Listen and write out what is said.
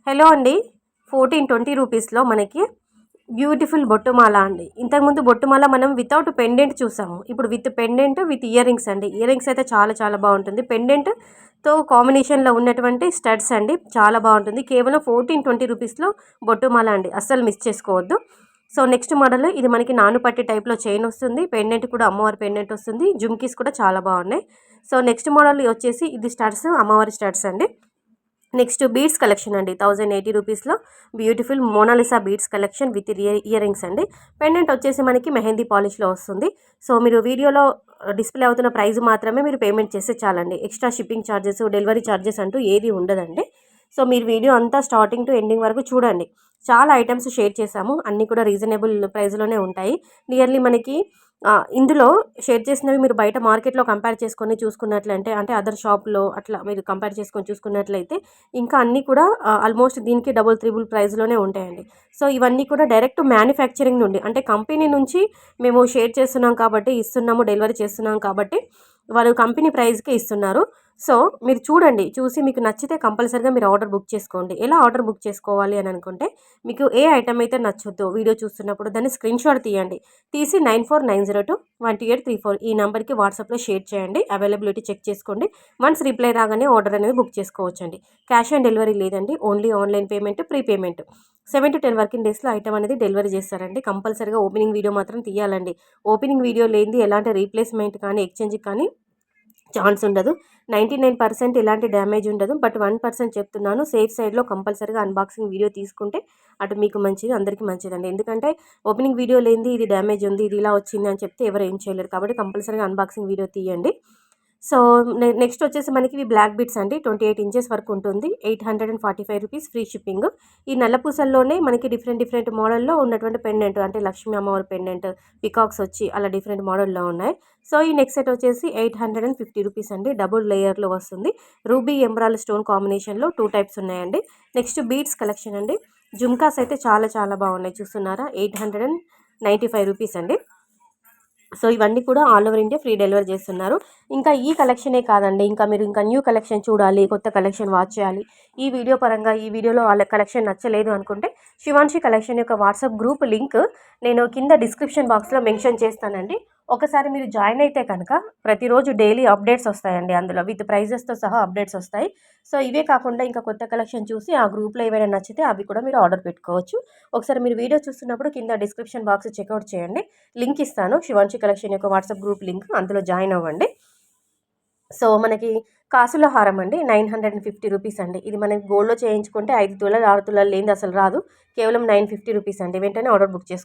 Hello అండి. 1420 రూపీస్లో మనకి బ్యూటిఫుల్ బొట్టుమాల అండి. ఇంతకుముందు బొట్టుమాల మనం వితౌట్ పెండెంట్ చూసాము. ఇప్పుడు with pendant with earrings అండి. ఇయర్ రింగ్స్ అయితే చాలా చాలా బాగుంటుంది. పెండెంట్తో కాంబినేషన్లో ఉన్నటువంటి స్టడ్స్ అండి, చాలా బాగుంటుంది. కేవలం 1420 రూపీస్లో బొట్టుమాల అండి, అస్సలు మిస్ చేసుకోవద్దు. సో నెక్స్ట్ మోడల్ ఇది మనకి నానుపట్టి టైప్లో చైన్ వస్తుంది. పెండెంట్ కూడా అమ్మవారి పెండెంట్ వస్తుంది. జుమ్కీస్ కూడా చాలా బాగున్నాయి. సో నెక్స్ట్ మోడల్ వచ్చేసి ఇది స్టడ్స్, అమ్మవారి స్టడ్స్ అండి. నెక్స్ట్ బీడ్స్ కలెక్షన్ అండి. 1080 రూపీస్లో beautiful Monalisa beads collection with earrings అండి. పెండెంట్ వచ్చేసి మనకి మెహందీ పాలిష్లో వస్తుంది. సో మీరు వీడియోలో డిస్ప్లే అవుతున్న ప్రైస్ మాత్రమే మీరు పేమెంట్ చేస్తే చాలండి. Extra shipping charges, delivery charges అంటూ ఏది ఉండదండి. సో మీరు వీడియో అంతా స్టార్టింగ్ టు ఎండింగ్ వరకు చూడండి. చాలా ఐటమ్స్ షేర్ చేశాము, అన్నీ కూడా రీజనబుల్ ప్రైస్లోనే ఉంటాయి. నియర్లీ మనకి ఇందులో షేర్ చేసినవి మీరు బయట మార్కెట్లో కంపేర్ చేసుకొని చూసుకున్నట్లయితే, అంటే అదర్ షాప్లో అట్లా మీరు కంపేర్ చేసుకొని చూసుకున్నట్లయితే ఇంకా అన్నీ కూడా ఆల్మోస్ట్ దీనికి డబుల్ త్రిబుల్ ప్రైస్లోనే ఉంటాయండి. సో ఇవన్నీ కూడా డైరెక్ట్ మ్యానుఫ్యాక్చరింగ్ నుండి, అంటే కంపెనీ నుంచి మేము షేర్ చేస్తున్నాం కాబట్టి ఇస్తున్నాము, డెలివరీ చేస్తున్నాం కాబట్టి వాళ్ళు కంపెనీ ప్రైస్కే ఇస్తున్నారు. సో మీరు చూడండి, చూసి మీకు నచ్చితే కంపల్సరీగా మీరు ఆర్డర్ బుక్ చేసుకోండి. ఎలా ఆర్డర్ బుక్ చేసుకోవాలి అని అనుకుంటే, మీకు ఏ ఐటమ్ అయితే నచ్చొద్దో వీడియో చూస్తున్నప్పుడు దాన్ని స్క్రీన్ షాట్ తీయండి. తీసి 9490212834 ఈ నెంబర్కి వాట్సాప్లో షేర్ చేయండి. అవైలబిలిటీ చెక్ చేసుకోండి. వన్స్ రిప్లై రాగానే ఆర్డర్ అనేది బుక్ చేసుకోవచ్చండి. క్యాష్ ఆన్ డెలివరీ లేదండి, only online payment, pre payment. 7 to 10 working డేస్లో ఐటమ్ అనేది డెలివరీ చేస్తారండి. కంపల్సరీగా ఓపెనింగ్ వీడియో మాత్రం తీయాలండి. ఓపెనింగ్ వీడియో లేనిది ఎలాంటి రీప్లేస్మెంట్ కానీ ఎక్స్చేంజ్ కానీ ఛాన్స్ ఉండదు. 99% ఇలాంటి డ్యామేజ్ ఉండదు. బట్ 1% చెప్తున్నాను, సేఫ్ సైడ్లో కంపల్సరీగా అన్బాక్సింగ్ వీడియో తీసుకుంటే అటు మీకు మంచిది, అందరికీ మంచిదండి. ఎందుకంటే ఓపెనింగ్ వీడియో లేనిది ఇది డ్యామేజ్ ఉంది, ఇది ఇలా వచ్చింది అని చెప్తే ఎవరు ఏం చేయలేరు. కాబట్టి కంపల్సరీగా అన్బాక్సింగ్ వీడియో తీయండి. సో నెక్స్ట్ వచ్చేసి మనకి ఇవి బ్లాక్ బిట్స్ అండి. 28 ఇంచెస్ వరకు ఉంటుంది. 845 రూపీస్ ఫ్రీ షిప్పింగ్. ఈ నల్లపూసల్లోనే మనకి డిఫరెంట్ మోడల్లో ఉన్నటువంటి పెండెంట్, అంటే లక్ష్మీ అమ్మవారి పెండెంట్, పికాక్స్ వచ్చి అలా డిఫరెంట్ మోడల్లో ఉన్నాయి. సో ఈ నెక్స్ట్ సెట్ వచ్చేసి 850 రూపీస్ అండి. డబుల్ లేయర్లో వస్తుంది. రూబీ ఎమరాల్డ్ స్టోన్ కాంబినేషన్లో 2 టైప్స్ ఉన్నాయండి. నెక్స్ట్ బీడ్స్ కలెక్షన్ అండి. జుమ్కాస్ అయితే చాలా చాలా బాగున్నాయి, చూస్తున్నారా? 895 రూపీస్ అండి. సో ఇవన్నీ కూడా all over India free delivery చేస్తున్నారు. ఇంకా ఈ కలెక్షనే కాదండి, ఇంకా మీరు ఇంకా న్యూ కలెక్షన్ చూడాలి, కొత్త కలెక్షన్ వాచ్ చేయాలి, ఈ వీడియో పరంగా ఈ వీడియోలో వాళ్ళ కలెక్షన్ నచ్చలేదు అనుకుంటే, శివాన్షి కలెక్షన్ యొక్క వాట్సాప్ గ్రూప్ లింక్ నేను కింద డిస్క్రిప్షన్ బాక్స్లో మెన్షన్ చేస్తానండి. ఒకసారి మీరు జాయిన్ అయితే కనుక ప్రతిరోజు డైలీ అప్డేట్స్ వస్తాయండి. అందులో విత్ ప్రైజెస్తో సహా అప్డేట్స్ వస్తాయి. సో ఇవే కాకుండా ఇంకా కొత్త కలెక్షన్ చూసి ఆ గ్రూప్లో ఏవైనా నచ్చితే అవి కూడా మీరు ఆర్డర్ పెట్టుకోవచ్చు. ఒకసారి మీరు వీడియో చూస్తున్నప్పుడు కింద డిస్క్రిప్షన్ బాక్స్ చెక్అవుట్ చేయండి. లింక్ ఇస్తాను, శివాన్షి కలెక్షన్ యొక్క వాట్సాప్ గ్రూప్ లింక్, అందులో జాయిన్ అవ్వండి. సో మనకి కాసుల హారం అండి, 950 రూపీస్ అండి. ఇది మనకి గోల్డ్లో చేయించుకుంటే 5 తులాలు 6 తులాలు లేనిది అసలు రాదు. కేవలం 950 రూపీస్ అండి. వెంటనే ఆర్డర్ బుక్ చేసుకోండి.